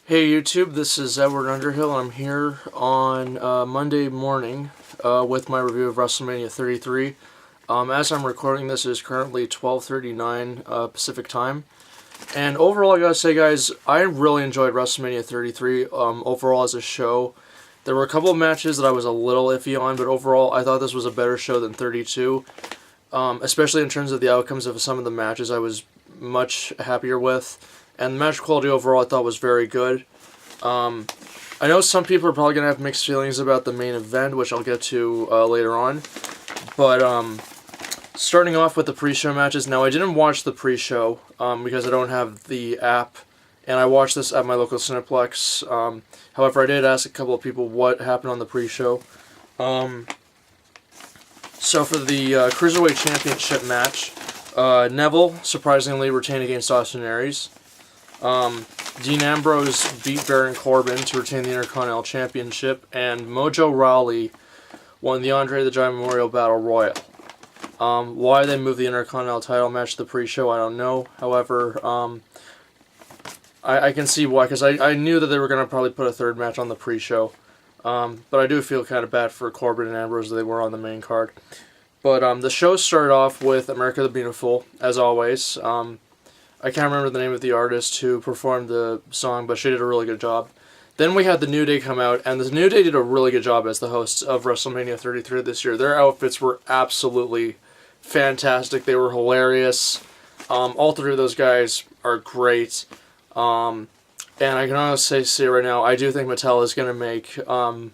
Hey YouTube, this is Edward Underhill. I'm here on Monday morning with my review of WrestleMania 33. As I'm recording this, it is currently 12:39 Pacific time. And overall, I gotta say, guys, I really enjoyed WrestleMania 33 overall as a show. There were a couple of matches that I was a little iffy on, but overall, I thought this was a better show than 32. Especially in terms of the outcomes of some of the matches I was much happier with. And the match quality overall I thought was very good. I know some people are probably going to have mixed feelings about the main event, which I'll get to later on. But starting off with the pre-show matches. Now, I didn't watch the pre-show because I don't have the app. And I watched this at my local Cineplex. However, I did ask a couple of people what happened on the pre-show. So for the Cruiserweight Championship Match, Neville surprisingly retained against Austin Aries. Dean Ambrose beat Baron Corbin to retain the Intercontinental Championship, and Mojo Rawley won the Andre the Giant Memorial Battle Royal. Why they moved the Intercontinental title match to the pre-show, I don't know. However, I can see why, because I knew that they were going to probably put a third match on the pre-show. But I do feel kind of bad for Corbin and Ambrose that they were on the main card. But the show started off with America the Beautiful, as always. I can't remember the name of the artist who performed the song, but she did a really good job. Then we had the New Day come out, and the New Day did a really good job as the hosts of WrestleMania 33 this year. Their outfits were absolutely fantastic. They were hilarious. All three of those guys are great. And I can honestly say right now, I do think Mattel is going to make a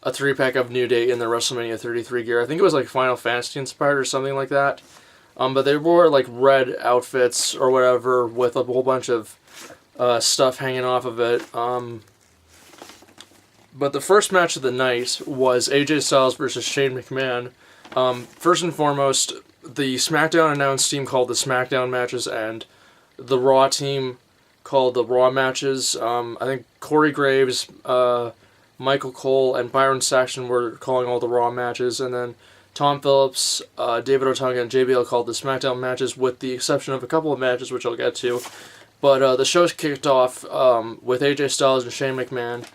3-pack of New Day in the WrestleMania 33 gear. I think it was like Final Fantasy inspired or something like that. But they wore like red outfits or whatever with a whole bunch of stuff hanging off of it. But the first match of the night was AJ Styles versus Shane McMahon. First and foremost, the SmackDown announced team called the SmackDown matches, and the Raw team called the Raw matches. I think Corey Graves, Michael Cole, and Byron Saxton were calling all the Raw matches, and then Tom Phillips, David Otunga, and JBL called the SmackDown matches, with the exception of a couple of matches, which I'll get to. But the show's kicked off with AJ Styles and Shane McMahon,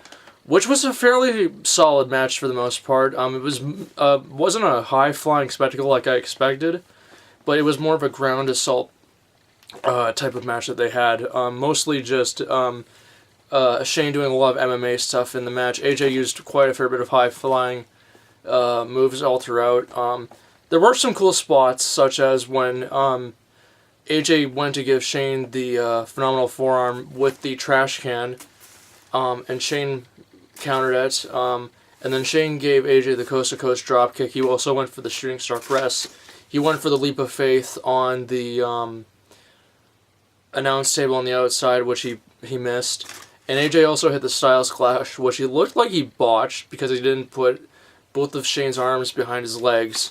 which was a fairly solid match for the most part. It wasn't a high-flying spectacle like I expected, but it was more of a ground assault type of match that they had. Mostly just Shane doing a lot of MMA stuff in the match. AJ used quite a fair bit of high-flying moves all throughout. There were some cool spots, such as when AJ went to give Shane the phenomenal forearm with the trash can, and Shane countered it, and then Shane gave AJ the coast-to-coast dropkick. He also went for the shooting star press. He went for the leap of faith on the announce table on the outside, which he missed. And AJ also hit the Styles Clash, which he looked like he botched because he didn't put both of Shane's arms behind his legs.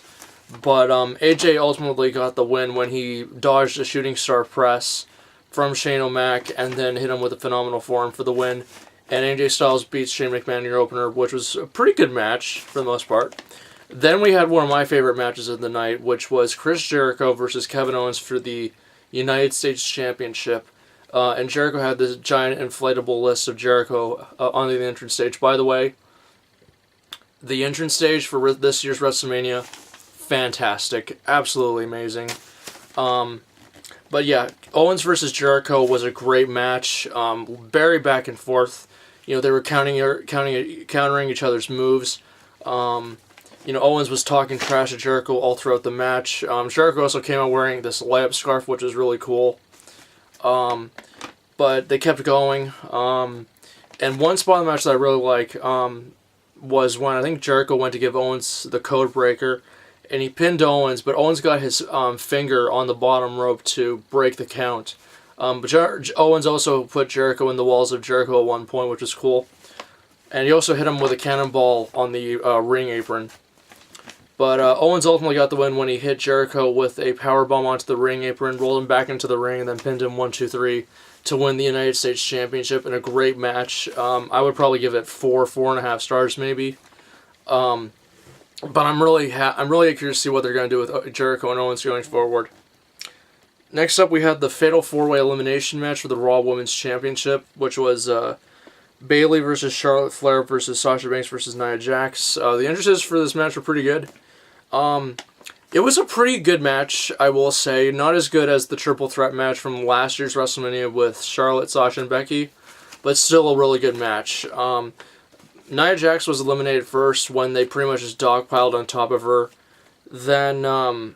But AJ ultimately got the win when he dodged a shooting star press from Shane O'Mac and then hit him with a phenomenal forearm for the win. And AJ Styles beats Shane McMahon in your opener, which was a pretty good match for the most part. Then we had one of my favorite matches of the night, which was Chris Jericho versus Kevin Owens for the United States Championship. And Jericho had this giant inflatable list of Jericho on the entrance stage. By the way, the entrance stage for this year's WrestleMania, fantastic. Absolutely amazing. But yeah, Owens versus Jericho was a great match. Very back and forth. You know, they were countering each other's moves. You know, Owens was talking trash to Jericho all throughout the match. Jericho also came out wearing this layup scarf, which was really cool. But they kept going. And one spot in the match that I really like was when I think Jericho went to give Owens the code breaker, and he pinned Owens, but Owens got his finger on the bottom rope to break the count. But Owens also put Jericho in the walls of Jericho at one point, which was cool. And he also hit him with a cannonball on the ring apron. But Owens ultimately got the win when he hit Jericho with a powerbomb onto the ring apron, rolled him back into the ring, and then pinned him 1, 2, 3 to win the United States Championship in a great match. I would probably give it 4.5 stars maybe. But I'm really curious to see what they're going to do with Jericho and Owens going forward. Next up, we had the Fatal 4-Way Elimination match for the Raw Women's Championship, which was Bayley versus Charlotte Flair versus Sasha Banks versus Nia Jax. The entrances for this match were pretty good. It was a pretty good match, I will say. Not as good as the triple threat match from last year's WrestleMania with Charlotte, Sasha, and Becky, but still a really good match. Nia Jax was eliminated first when they pretty much just dogpiled on top of her. Then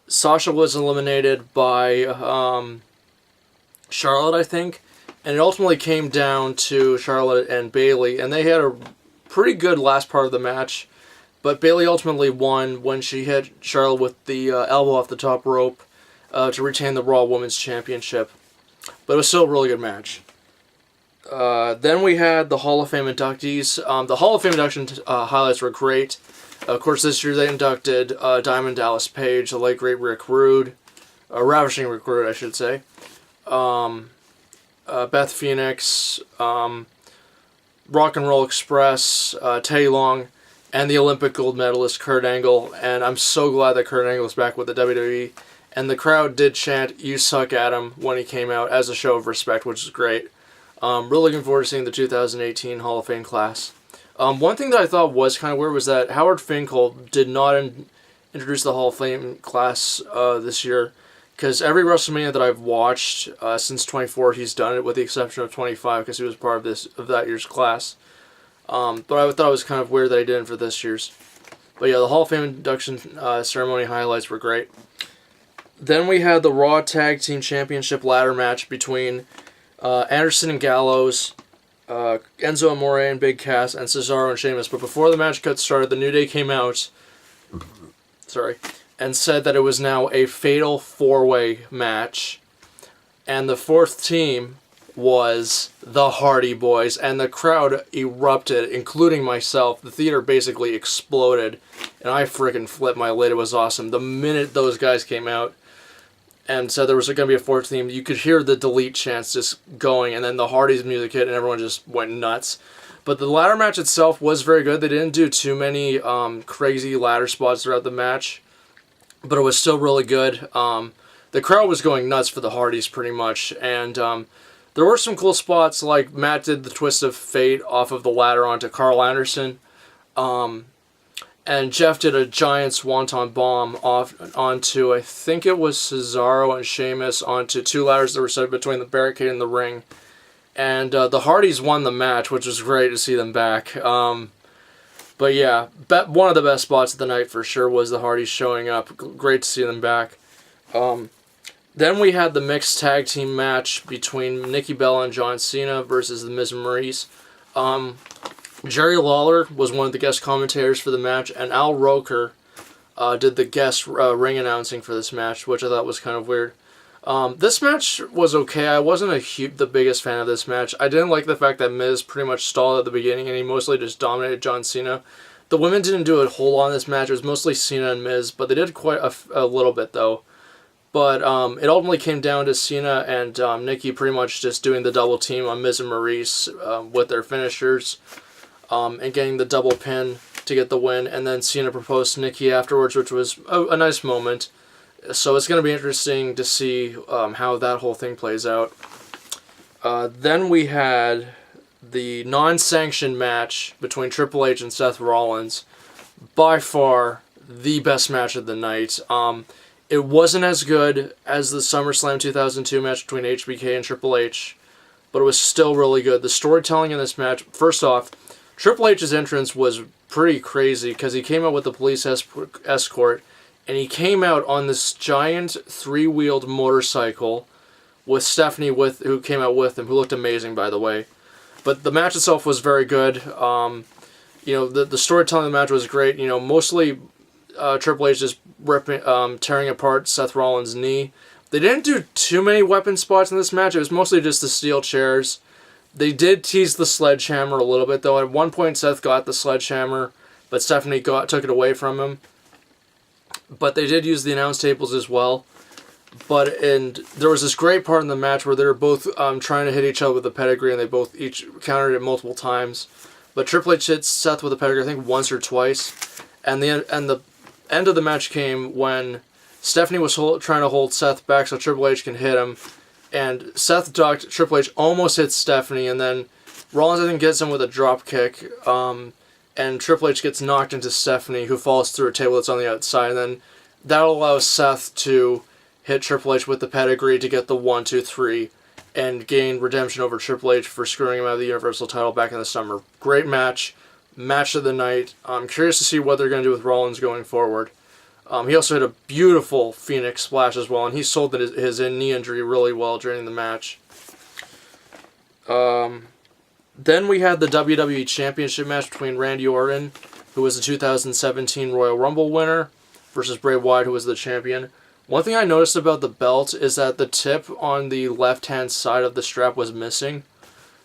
Sasha was eliminated by Charlotte, I think, and it ultimately came down to Charlotte and Bayley, and they had a pretty good last part of the match. But Bayley ultimately won when she hit Charlotte with the elbow off the top rope to retain the Raw Women's Championship. But it was still a really good match. Then we had the Hall of Fame inductees. The Hall of Fame induction highlights were great. Of course, this year they inducted Diamond Dallas Page, the late great Rick Rude, Ravishing Rick Rude, I should say. Beth Phoenix, Rock and Roll Express, Teddy Long, and the Olympic gold medalist Kurt Angle, and I'm so glad that Kurt Angle is back with the WWE. And the crowd did chant "You suck, Adam" when he came out as a show of respect, which is great. Really looking forward to seeing the 2018 Hall of Fame class. One thing that I thought was kind of weird was that Howard Finkel did not introduce the Hall of Fame class this year, because every WrestleMania that I've watched since 24, he's done it, with the exception of 25, because he was part of that year's class. But I thought it was kind of weird that he didn't for this year's. But yeah, the Hall of Fame induction ceremony highlights were great. Then we had the Raw Tag Team Championship ladder match between Anderson and Gallows, Enzo Amore and Big Cass, and Cesaro and Sheamus. But before the match got started, the New Day came out and said that it was now a fatal four-way match. And the fourth team was the Hardy Boys, and the crowd erupted, including myself. The theater basically exploded, and I freaking flipped my lid. It was awesome. The minute those guys came out and said there was going to be a fourth team, you could hear the delete chants just going, and then the Hardys music hit, and everyone just went nuts. But the ladder match itself was very good. They didn't do too many crazy ladder spots throughout the match, but it was still really good. The crowd was going nuts for the Hardys pretty much, and there were some cool spots, like Matt did the Twist of Fate off of the ladder onto Karl Anderson, and Jeff did a giant Swanton Bomb onto, I think it was Cesaro and Sheamus, onto two ladders that were set between the barricade and the ring. And the Hardys won the match, which was great to see them back. But yeah, one of the best spots of the night for sure was the Hardys showing up. Great to see them back. Then we had the mixed tag team match between Nikki Bella and John Cena versus The Miz and Maryse. Jerry Lawler was one of the guest commentators for the match, and Al Roker did the guest ring announcing for this match, which I thought was kind of weird. This match was okay. I wasn't the biggest fan of this match. I didn't like the fact that Miz pretty much stalled at the beginning, and he mostly just dominated John Cena. The women didn't do a whole lot in this match. It was mostly Cena and Miz, but they did quite a little bit, though. But it ultimately came down to Cena and Nikki pretty much just doing the double team on Miz and Maryse with their finishers and getting the double pin to get the win. And then Cena proposed to Nikki afterwards, which was a nice moment. So it's going to be interesting to see how that whole thing plays out. Then we had the non-sanctioned match between Triple H and Seth Rollins. By far the best match of the night. It wasn't as good as the SummerSlam 2002 match between HBK and Triple H, but it was still really good. The storytelling in this match, first off, Triple H's entrance was pretty crazy because he came out with the police escort, and he came out on this giant three-wheeled motorcycle with Stephanie who came out with him, who looked amazing, by the way. But the match itself was very good. The storytelling of the match was great. Mostly Triple H just tearing apart Seth Rollins' knee. They didn't do too many weapon spots in this match. It was mostly just the steel chairs. They did tease the sledgehammer a little bit, though. At one point, Seth got the sledgehammer, but Stephanie took it away from him. But they did use the announce tables as well. And there was this great part in the match where they were both trying to hit each other with a pedigree, and they each countered it multiple times. But Triple H hit Seth with a pedigree, I think, once or twice. And the end of the match came when Stephanie was trying to hold Seth back so Triple H can hit him. And Seth ducked, Triple H almost hit Stephanie, and then Rollins, I think, gets him with a drop kick, and Triple H gets knocked into Stephanie, who falls through a table that's on the outside, and then that allows Seth to hit Triple H with the pedigree to get the 1-2-3 and gain redemption over Triple H for screwing him out of the Universal title back in the summer. Great match. Match of the night. I'm curious to see what they're going to do with Rollins going forward. He also had a beautiful Phoenix splash as well, and he sold his knee injury really well during the match. Then we had the WWE Championship match between Randy Orton, who was the 2017 Royal Rumble winner, versus Bray Wyatt, who was the champion. One thing I noticed about the belt is that the tip on the left-hand side of the strap was missing.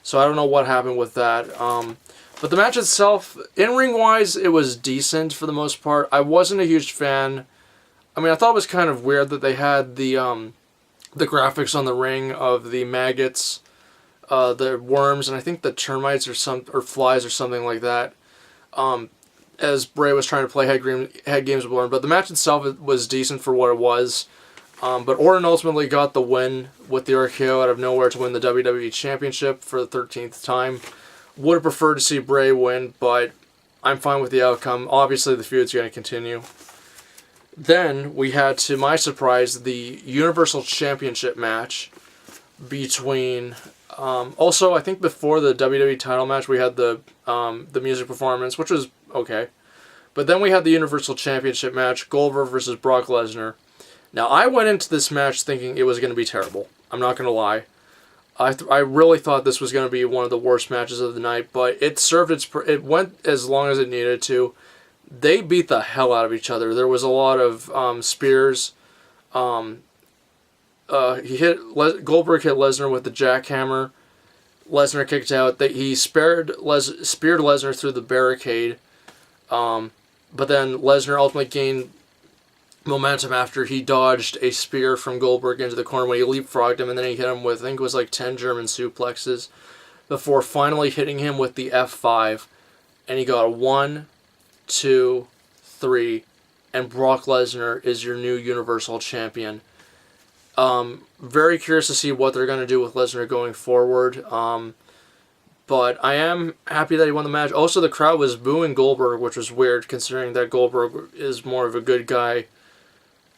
So I don't know what happened with that. But the match itself, in-ring-wise, it was decent for the most part. I wasn't a huge fan. I mean, I thought it was kind of weird that they had the graphics on the ring of the maggots, the worms, and I think the termites or flies or something like that. As Bray was trying to play head games with Orton. But the match itself was decent for what it was. But Orton ultimately got the win with the RKO out of nowhere to win the WWE Championship for the 13th time. Would have preferred to see Bray win, but I'm fine with the outcome. Obviously, the feud's going to continue. Then we had, to my surprise, the Universal Championship match between... also, I think before the WWE title match, we had the music performance, which was okay. But then we had the Universal Championship match, Goldberg versus Brock Lesnar. Now, I went into this match thinking it was going to be terrible. I'm not going to lie. I really thought this was going to be one of the worst matches of the night, but it went as long as it needed to. They beat the hell out of each other. There was a lot of spears. Goldberg hit Lesnar with the jackhammer. Lesnar kicked out. He speared Lesnar through the barricade. But then Lesnar ultimately gained momentum after he dodged a spear from Goldberg into the corner when he leapfrogged him, and then he hit him with, I think it was like 10 German suplexes before finally hitting him with the F5, and he got a 1, 2, 3, and Brock Lesnar is your new Universal Champion. Very curious to see what they're going to do with Lesnar going forward. But I am happy that he won the match. Also, the crowd was booing Goldberg, which was weird considering that Goldberg is more of a good guy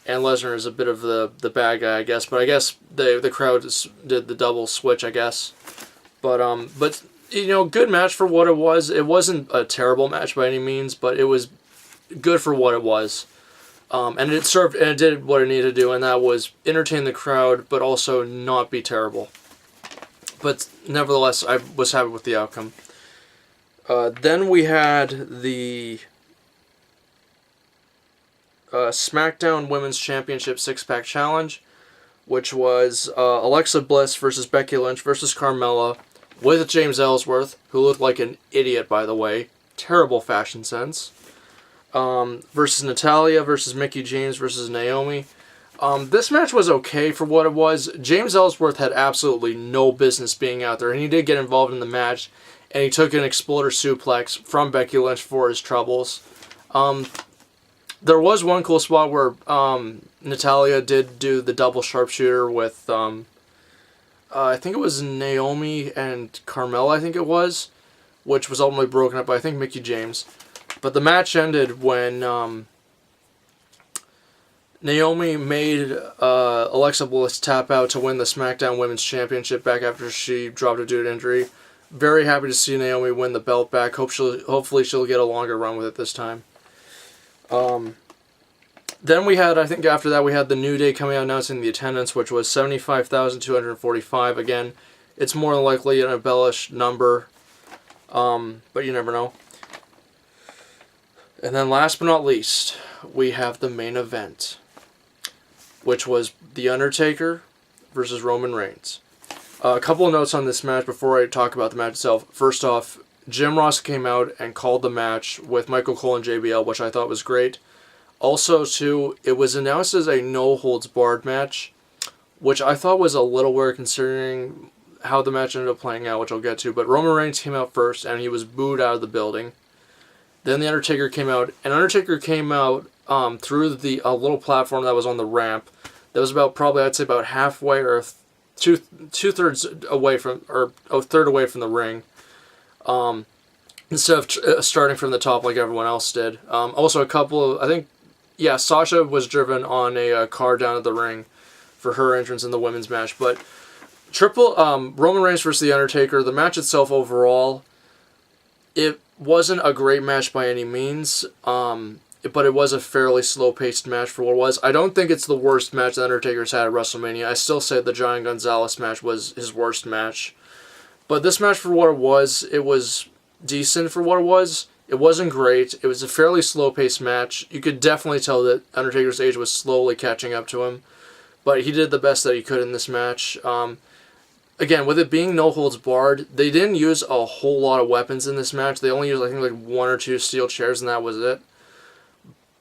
and Lesnar is a bit of the bad guy, I guess. But I guess the crowd did the double switch, I guess. But you know, good match for what it was. It wasn't a terrible match by any means, but it was good for what it was. And it did what it needed to do, and that was entertain the crowd, but also not be terrible. But nevertheless, I was happy with the outcome. Then we had the SmackDown Women's Championship 6-Pack Challenge, which was Alexa Bliss versus Becky Lynch versus Carmella with James Ellsworth, who looked like an idiot, by the way. Terrible fashion sense. Versus Natalya versus Mickie James versus Naomi. This match was okay for what it was. James Ellsworth had absolutely no business being out there, and he did get involved in the match, and he took an exploder suplex from Becky Lynch for his troubles. There was one cool spot where Natalya did do the double sharpshooter with, I think it was Naomi and Carmella, I think it was, which was ultimately broken up by, I think, Mickie James. But the match ended when Naomi made Alexa Bliss tap out to win the SmackDown Women's Championship back after she dropped her due to injury. Very happy to see Naomi win the belt back. Hopefully she'll get a longer run with it this time. Then we had, I think after that, we had the New Day coming out announcing the attendance, which was 75,245. Again, it's more than likely an embellished number, but you never know. And then last but not least, we have the main event, which was The Undertaker versus Roman Reigns. A couple of notes on this match before I talk about the match itself. First off, Jim Ross came out and called the match with Michael Cole and JBL, which I thought was great. Also, too, it was announced as a no-holds-barred match, which I thought was a little weird considering how the match ended up playing out, which I'll get to. But Roman Reigns came out first, and he was booed out of the building. Then The Undertaker came out, and Undertaker came out through a little platform that was on the ramp. That was about, probably, I'd say about halfway or two-thirds away from, or a third away from the ring. instead of starting from the top like everyone else did. Also, a couple of, I think, yeah, Sasha was driven on a car down to the ring for her entrance in the women's match. But Roman Reigns versus The Undertaker, the match itself overall, it wasn't a great match by any means, but it was a fairly slow-paced match for what it was. I don't think it's the worst match The Undertaker's had at WrestleMania. I still say the Giant Gonzalez match was his worst match. But this match, for what it was decent for what it was. It wasn't great. It was a fairly slow-paced match. You could definitely tell that Undertaker's age was slowly catching up to him. But he did the best that he could in this match. Again, with it being no holds barred, they didn't use a whole lot of weapons in this match. They only used, I think, like 1 or 2 steel chairs, and that was it.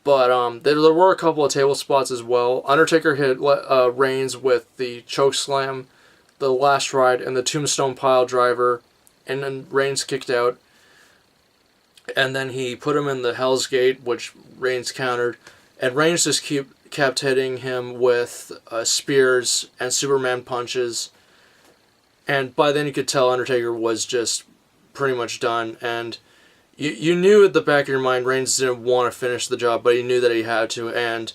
But there were a couple of table spots as well. Undertaker hit Reigns with the choke slam, the last ride, and the tombstone pile driver, and then Reigns kicked out. And then he put him in the Hell's Gate, which Reigns countered. And Reigns just kept hitting him with spears and Superman punches. And by then you could tell Undertaker was just pretty much done. And you knew at the back of your mind Reigns didn't want to finish the job, but he knew that he had to. And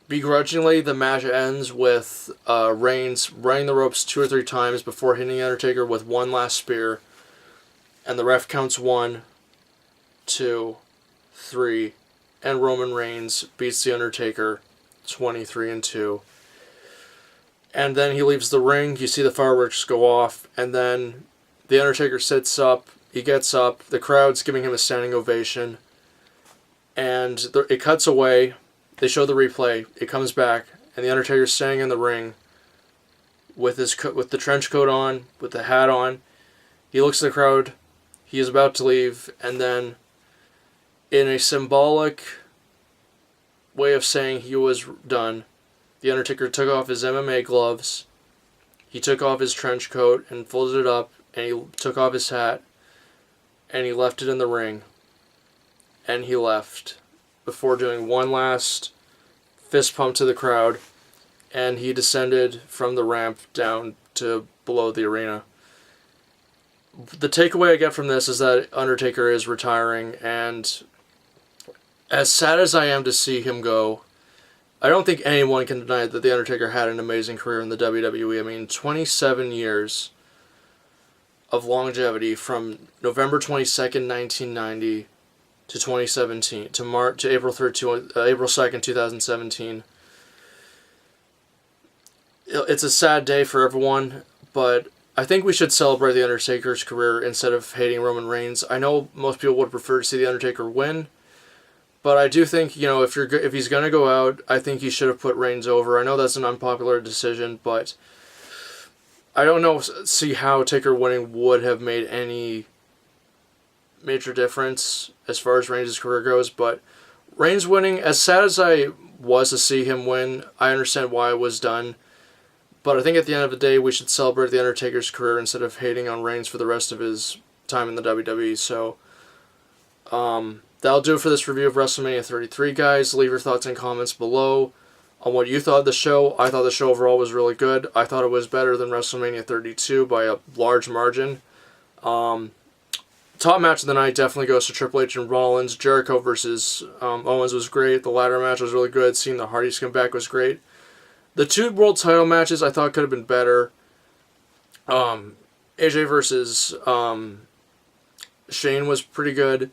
begrudgingly, the match ends with Reigns running the ropes 2 or 3 times before hitting Undertaker with one last spear. And the ref counts 1, 2, 3, and Roman Reigns beats The Undertaker 23-2. And then he leaves the ring, you see the fireworks go off, and then The Undertaker sits up, he gets up, the crowd's giving him a standing ovation, and it cuts away, they show the replay, it comes back, and The Undertaker's standing in the ring with the trench coat on, with the hat on. He looks at the crowd, he is about to leave, and then in a symbolic way of saying he was done, The Undertaker took off his MMA gloves, he took off his trench coat and folded it up, and he took off his hat, and he left it in the ring, and he left before doing one last fist pump to the crowd, and he descended from the ramp down to below the arena. The takeaway I get from this is that Undertaker is retiring, and as sad as I am to see him go, I don't think anyone can deny that The Undertaker had an amazing career in the WWE. I mean, 27 years of longevity from November 22nd, 1990 to 2017, to April 2nd, 2017. It's a sad day for everyone, but I think we should celebrate The Undertaker's career instead of hating Roman Reigns. I know most people would prefer to see The Undertaker win, but I do think, if he's going to go out, I think he should have put Reigns over. I know that's an unpopular decision, but I don't see how Taker winning would have made any major difference as far as Reigns' career goes, but Reigns winning, as sad as I was to see him win, I understand why it was done. But I think at the end of the day, we should celebrate The Undertaker's career instead of hating on Reigns for the rest of his time in the WWE. So, that'll do it for this review of WrestleMania 33, guys. Leave your thoughts and comments below on what you thought of the show. I thought the show overall was really good. I thought it was better than WrestleMania 32 by a large margin. Top match of the night definitely goes to Triple H and Rollins. Jericho versus Owens was great. The ladder match was really good. Seeing the Hardys come back was great. The 2 world title matches I thought could have been better. AJ versus Shane was pretty good.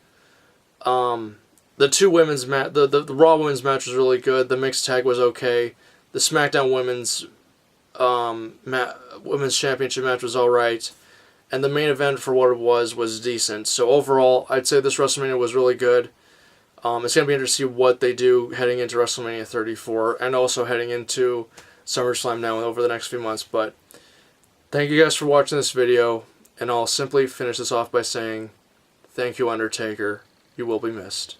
The 2 women's match, the Raw women's match was really good. The mixed tag was okay. The SmackDown women's championship match was alright. And the main event, for what it was decent. So overall, I'd say this WrestleMania was really good. It's going to be interesting to see what they do heading into WrestleMania 34 and also heading into SummerSlam now over the next few months. But thank you guys for watching this video, and I'll simply finish this off by saying, thank you, Undertaker. You will be missed.